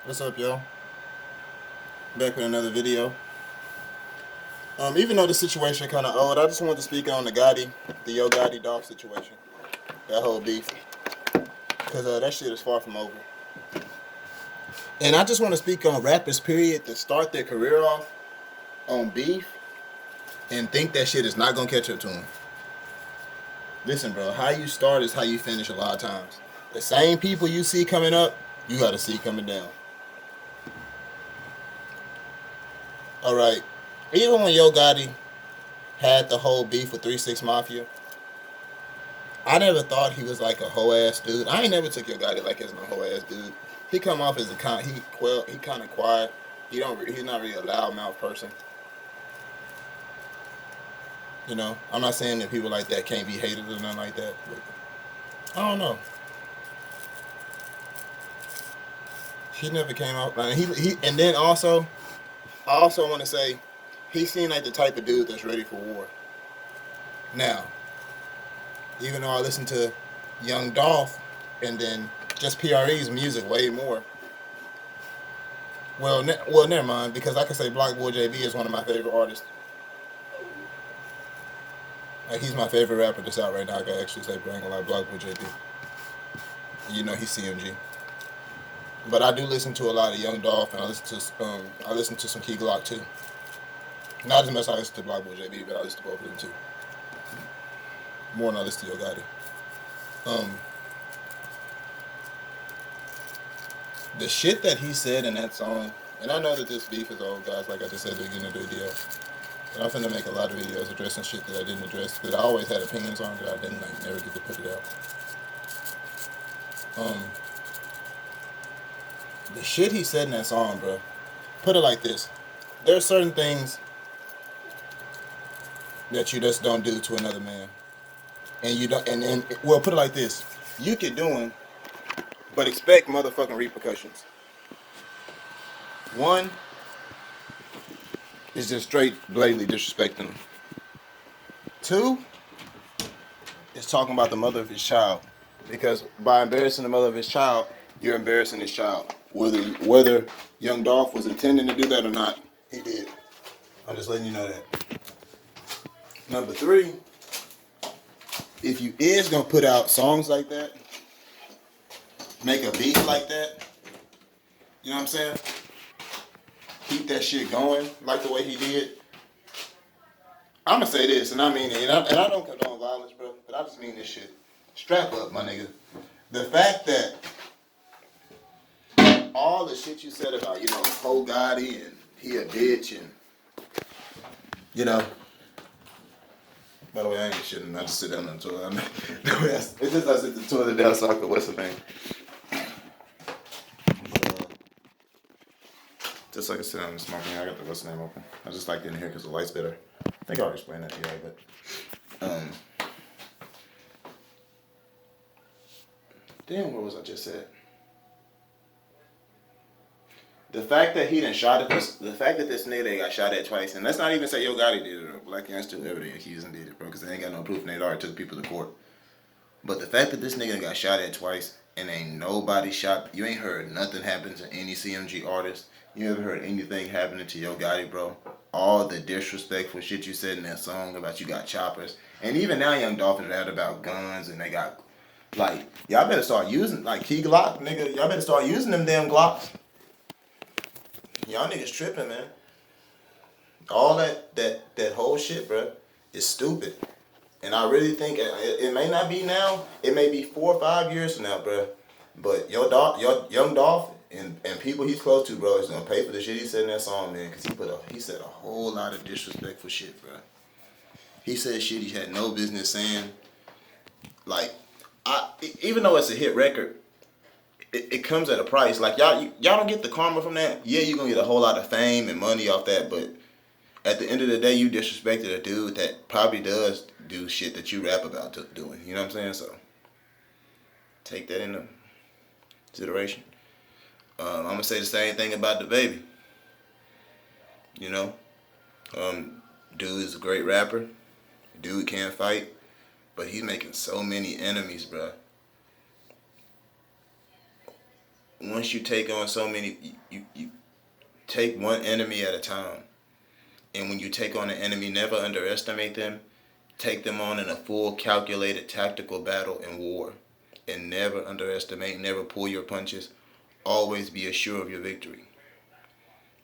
What's up, y'all? Back with another video. Even though the situation kind of old, I just wanted to speak on the Yo Gotti Dolph situation, that whole beef, because that shit is far from over. And I just want to speak on rappers, period, that start their career off on beef and think that shit is not gonna catch up to them. Listen, bro, how you start is how you finish a lot of times. The same people you see coming up, you gotta see coming down. All right, even when Yo Gotti had the whole beef with 3 6 Mafia, I never thought he was like a hoe ass dude. I ain't never took Yo Gotti like as no hoe ass dude. He come off as he kind of quiet. He's not really a loudmouth person. You know, I'm not saying that people like that can't be hated or nothing like that. But I don't know. He never came out. He and then also, I also want to say, he seemed like the type of dude that's ready for war. Now, even though I listen to Young Dolph and then just PRE's music way more. Well, never mind, because I can say Block Boy JB is one of my favorite artists. Like, he's my favorite rapper that's out right now. I can actually say, bro, I ain't gonna lie, Block Boy JB. You know, he's CMG. But I do listen to a lot of Young Dolph, and I listen to some Key Glock too. Not as much as I listen to Block Boy JB, but I listen to both of them too. More than I listen to Yo Gotti. The shit that he said in that song, and I know that this beef is old, guys, like I just said at the beginning of the video. But I'm finna make a lot of videos addressing shit that I didn't address, that I always had opinions on, that I didn't never get to put it out. The shit he said in that song, bro. Put it like this: there are certain things that you just don't do to another man, and you don't. And well, put it like this: you can do them, but expect motherfucking repercussions. One is just straight, blatantly disrespecting them. Two is talking about the mother of his child, because by embarrassing the mother of his child, you're embarrassing his child. Whether Young Dolph was intending to do that or not, he did. I'm just letting you know that. Number three, if you is gonna put out songs like that, make a beat like that, you know what I'm saying? Keep that shit going like the way he did. I'm gonna say this, and I mean it, and I don't condone violence, bro, but I just mean this shit. Strap up, my nigga. The fact that all the shit you said about, Cole Gotti and he a bitch and, you know. By the way, I ain't shitting. I just sit down on the toilet. It's just I sit the toilet down so I can what's the name. Just so I can sit down and smoke. I got the what's the name open. I just like getting here because the light's better. I think I already explained that to you, but damn, what was I just said? The fact that he done shot at this, the fact that this nigga got shot at twice, and let's not even say Yo Gotti did it or Black Gangster, whoever they accusing did it, bro, because they ain't got no proof and they already took people to court. But the fact that this nigga got shot at twice and ain't nobody shot, you ain't heard nothing happen to any CMG artist. You ever heard anything happening to Yo Gotti, bro? All the disrespectful shit you said in that song about you got choppers. And even now Young Dolph is out about guns and they got, like, y'all better start using, like, Key Glock, nigga, y'all better start using them damn Glocks. Y'all niggas tripping, man. All that whole shit, bro, is stupid. And I really think it may not be now. It may be 4 or 5 years from now, bro. But your Young Dolph and people he's close to, bro, is gonna pay for the shit he said in that song, man. Cause he said a whole lot of disrespectful shit, bro. He said shit he had no business saying. Like, even though it's a hit record, it comes at a price. Like y'all don't get the karma from that. Yeah, you're gonna get a whole lot of fame and money off that, but at the end of the day, you disrespected a dude that probably does do shit that you rap about doing. You know what I'm saying? So take that into consideration. I'm gonna say the same thing about the baby. You know, dude is a great rapper. Dude can fight, but he's making so many enemies, bro. once you take on so many, you take one enemy at a time. And when you take on an enemy, never underestimate them. Take them on in a full calculated tactical battle in war. And never underestimate, never pull your punches. Always be assured of your victory.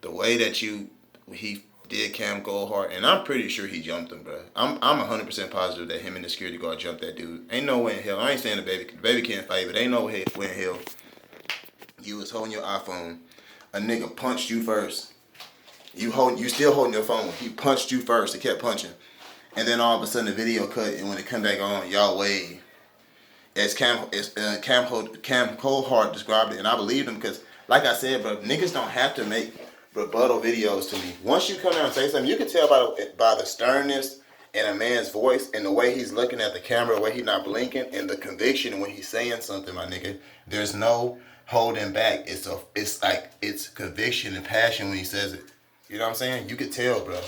The way that he did Cam Goldheart, and I'm pretty sure he jumped him, bro. I'm 100% positive that him and the security guard jumped that dude. Ain't no way in hell. I ain't saying the baby can't fight, but ain't no way in hell you was holding your iPhone. A nigga punched you first. You still holding your phone. He punched you first. He kept punching. And then all of a sudden the video cut, and when it come back on, y'all wave. As Cam Coldheart described it, and I believed him because, like I said, bro, niggas don't have to make rebuttal videos to me. Once you come out and say something, you can tell by the sternness in a man's voice and the way he's looking at the camera, the way he's not blinking, and the conviction when he's saying something, my nigga. There's no holding back. It's conviction and passion when he says it. You know what I'm saying? You could tell, bro.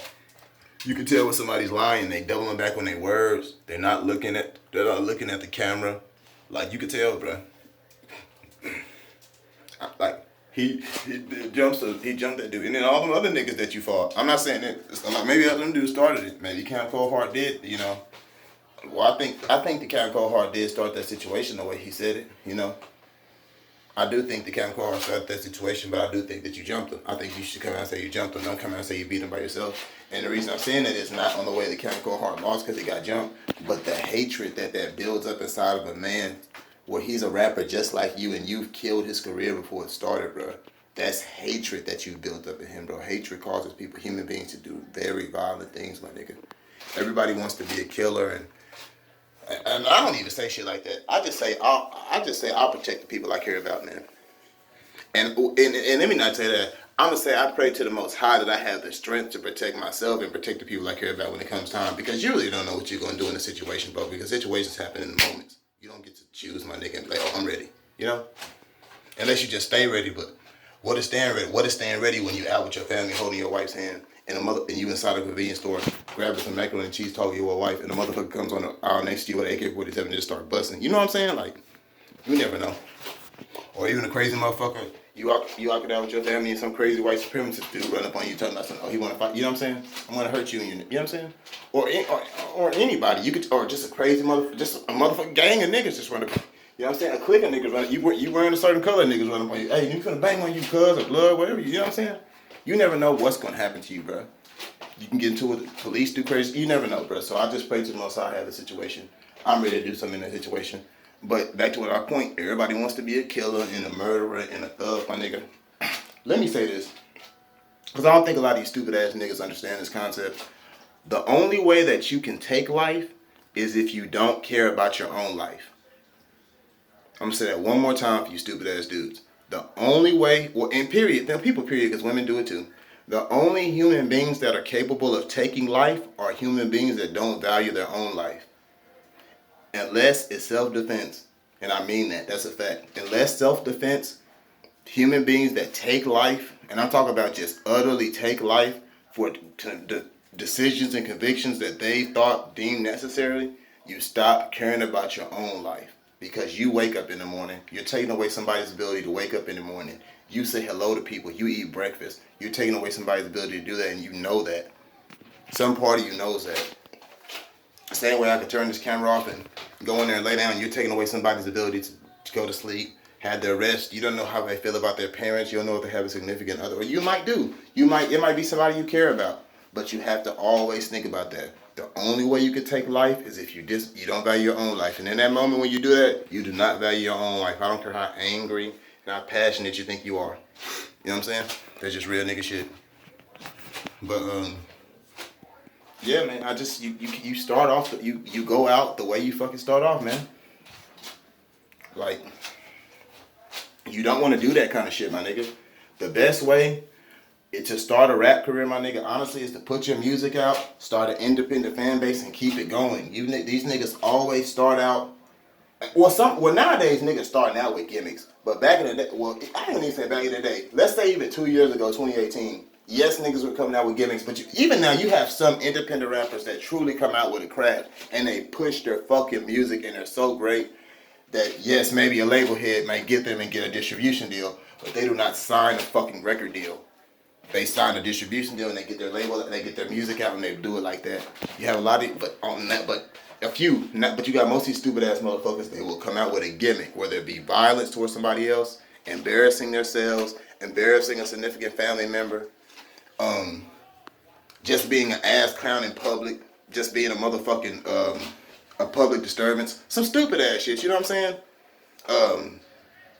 You can tell when somebody's lying. They doubling back on their words. They're not looking at the camera. Like, you could tell, bro. Like, he jumped that dude. And then all them other niggas that you fought. I'm not saying that. Like, maybe them dudes started it. Maybe Cam Coldheart did, you know. Well, I think the Cam Coldheart did start that situation the way he said it, you know. I do think the Cam Coldheart started that situation, but I do think that you jumped him. I think you should come out and say you jumped him. Don't come out and say you beat him by yourself. And the reason I'm saying that is not on the way that Cam Coldheart lost because he got jumped, but the hatred that builds up inside of a man where he's a rapper just like you and you've killed his career before it started, bro. That's hatred that you built up in him, bro. Hatred causes human beings to do very violent things, my nigga. Everybody wants to be a killer, and I don't even say shit like that. I just say I'll protect the people I care about, man. And let me not say that. I'm gonna say I pray to the Most High that I have the strength to protect myself and protect the people I care about when it comes time. Because you really don't know what you're gonna do in a situation, bro. Because situations happen in the moments. You don't get to choose, my nigga, and be like, oh, I'm ready. You know? Unless you just stay ready. But what is staying ready? What is staying ready when you out with your family holding your wife's hand and you inside a convenience store grabbing some macaroni and cheese talking to your wife and the motherfucker comes on the aisle next to you with an AK-47 and just start busting. You know what I'm saying? Like, you never know. Or even a crazy motherfucker. You walk it out with your family and some crazy white supremacist dude run up on you talking about something. Oh, he want to fight. You know what I'm saying? I'm gonna hurt you. And you know what I'm saying? Or anybody. Or just a crazy just a motherfucking gang of niggas just run up. You know what I'm saying? A clique of niggas run. You wearing a certain color, niggas run up on you. Hey, you finna bang on you, cuz or blood, whatever. You know what I'm saying? You never know what's gonna happen to you, bro. You can get into it. The police do crazy. You never know, bro. So I just pray to the Most High I have the situation. I'm ready to do something in that situation. But back to what our point, everybody wants to be a killer and a murderer and a thug, my nigga. Let me say this, because I don't think a lot of these stupid ass niggas understand this concept. The only way that you can take life is if you don't care about your own life. I'm gonna say that one more time for you stupid ass dudes. The only way, well, in period, people period, because women do it too. The only human beings that are capable of taking life are human beings that don't value their own life. Unless it's self-defense. And I mean that. That's a fact. Unless self-defense, human beings that take life, and I'm talking about just utterly take life for the decisions and convictions that they thought deemed necessary, you stop caring about your own life. Because you wake up in the morning, you're taking away somebody's ability to wake up in the morning. You say hello to people, you eat breakfast. You're taking away somebody's ability to do that, and you know that. Some part of you knows that. Same way I could turn this camera off and go in there and lay down. You're taking away somebody's ability to go to sleep, have their rest. You don't know how they feel about their parents. You don't know if they have a significant other. Or you might do. It might be somebody you care about. But you have to always think about that. The only way you can take life is if you don't value your own life. And in that moment when you do that, you do not value your own life. I don't care how angry and how passionate you think you are. You know what I'm saying? That's just real nigga shit. But yeah, man, you start off, you go out the way you fucking start off, man. Like, you don't want to do that kind of shit, my nigga. The best way to start a rap career, my nigga, honestly, is to put your music out, start an independent fan base, and keep it going. These niggas always start out, well, nowadays, niggas starting out with gimmicks. But back in the day, well, I don't even say back in the day. Let's say even 2 years ago, 2018, yes, niggas were coming out with gimmicks, but even now, you have some independent rappers that truly come out with a craft, and they push their fucking music, and they're so great. that yes, maybe a label head might get them and get a distribution deal, but they do not sign a fucking record deal. They sign a distribution deal and they get their label and they get their music out and they do it like that. You have a lot of, but on that, but a few, not, but you got most of these stupid ass motherfuckers. They will come out with a gimmick, whether it be violence towards somebody else, embarrassing themselves, embarrassing a significant family member, just being an ass clown in public, just being a motherfucking a public disturbance, some stupid ass shit. You know what I'm saying?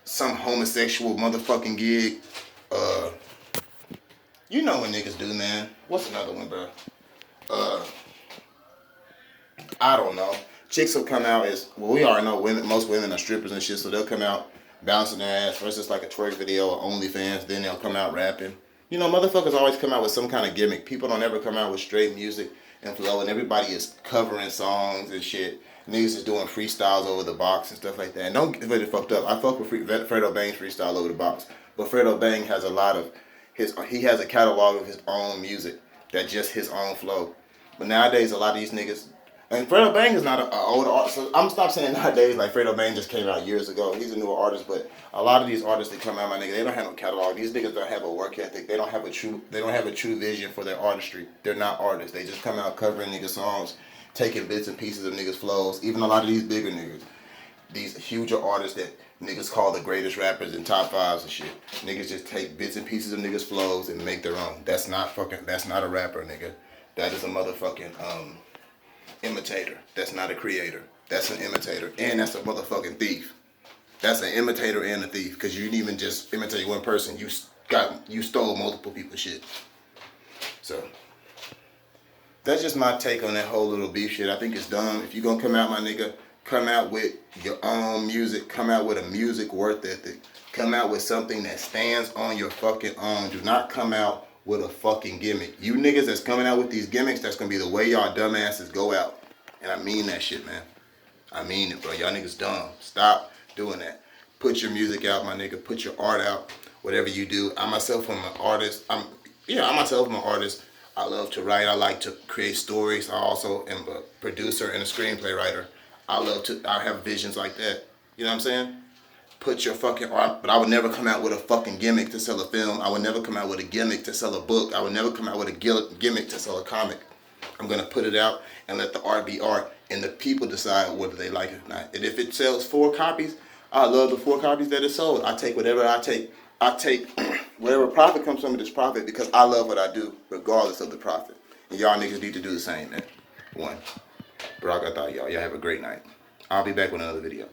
Some homosexual motherfucking gig. You know what niggas do, man. What's another one, bro? I don't know. Chicks will come out as, well, we already know women. Most women are strippers and shit, so they'll come out bouncing their ass. First it's like a twerk video or OnlyFans, then they'll come out rapping. You know, motherfuckers always come out with some kind of gimmick. People don't ever come out with straight music and flow, and everybody is covering songs and shit. Niggas is doing freestyles over the box and stuff like that. And don't get it fucked up. I fuck with Fredo Bang's freestyle over the box, but Fredo Bang has a lot of he has a catalog of his own music that's just his own flow. But nowadays, a lot of these niggas, and Fredo Bang is not an older artist. So I'm stop saying nowadays like Fredo Bang just came out years ago. He's a newer artist, but a lot of these artists that come out, my nigga, they don't have no catalog. These niggas don't have a work ethic. They don't have a true vision for their artistry. They're not artists. They just come out covering niggas songs, taking bits and pieces of niggas flows. Even a lot of these bigger niggas, these huger artists that niggas call the greatest rappers in top fives and shit. Niggas just take bits and pieces of niggas flows and make their own. That's not a rapper, nigga. That is a motherfucking imitator. That's not a creator. That's an imitator. And that's a motherfucking thief. That's an imitator and a thief. Cause you didn't even just imitate one person. You stole multiple people's shit. So that's just my take on that whole little beef shit. I think it's dumb. If you gonna come out, my nigga, come out with your own music. Come out with a music worth ethic. Come out with something that stands on your fucking own. Do not come out with a fucking gimmick. You niggas that's coming out with these gimmicks, that's gonna be the way y'all dumbasses go out. And I mean that shit, man. I mean it, bro. Y'all niggas dumb. Stop doing that. Put your music out, my nigga. Put your art out. Whatever you do. I myself am an artist. I myself am an artist. I love to write. I like to create stories. I also am a producer and a screenplay writer. I have visions like that. You know what I'm saying? Put your fucking art, but I would never come out with a fucking gimmick to sell a film. I would never come out with a gimmick to sell a book. I would never come out with a gimmick to sell a comic. I'm going to put it out and let the art be art, and the people decide whether they like it or not. And if it sells 4 copies, I love the 4 copies that it sold. I take whatever I take whatever profit comes from it is profit, because I love what I do regardless of the profit. And y'all niggas need to do the same, man. One. Bro, I thought y'all have a great night. I'll be back with another video.